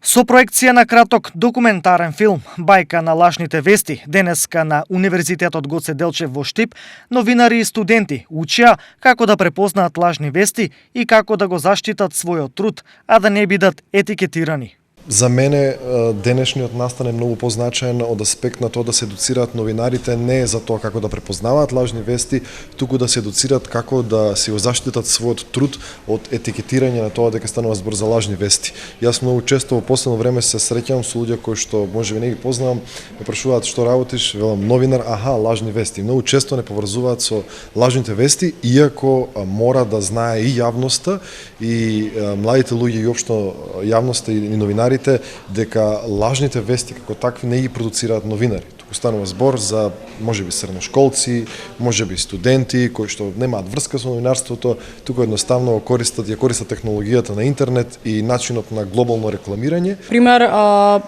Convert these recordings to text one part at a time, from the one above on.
Со проекција на краток документарен филм «Бајка на лажните вести» денеска на Универзитетот Гоце Делчев во Штип, новинари и студенти учеа како да препознаат лажни вести и како да го заштитат својот труд, а да не бидат етикетирани. За мене денешниот настан е многу позначаен од аспект на тоа да се едуцираат новинарите не за тоа како да препознаваат лажни вести, туку да се едуцираат како да си го заштитат својот труд од етикетирање на тоа дека станува збор за лажни вести. Јас многу често во последно време се среќавам со луѓе кои што можеби не ги познавам, ме прашуваат што работиш, велам новинар, лажни вести. Многу често не поврзуваат со лажните вести, иако мора да знае и јавноста и младите луѓе и општо јавноста и новинари дека лажните вести како такви не ги продуцираат новинари. Туку станува збор за можеби средношколци, можеби студенти кои што немаат врска со новинарството, туку едноставно ја користат технологијата на интернет и начинот на глобално рекламирање. Пример,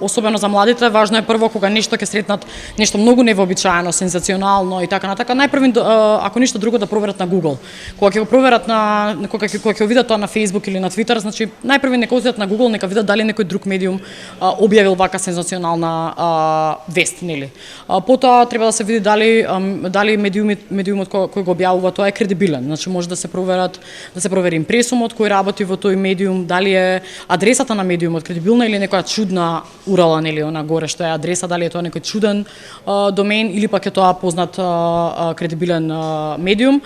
особено за младите, важно е прво кога нешто ќе сретнат нешто многу невообичаено, сензационално и така натака, најпрво ако ништо друго да проверат на Google. Кога ќе го проверат кога ќе видат тоа на Facebook или на Twitter, значи најпрво нека одат на Google, нека видат дали некој друг медиум објавил вака сензационална вест, нели. Потоа треба да се види дали медиумот кој го објавува тоа е кредибилен. Значи може да се провери импресумот кој работи во тој медиум, дали е адресата на медиумот кредибилна или некоја чудна урала, нели, она горе што е адреса, дали е тоа некој чуден домен или пак е тоа познат кредибилен медиум.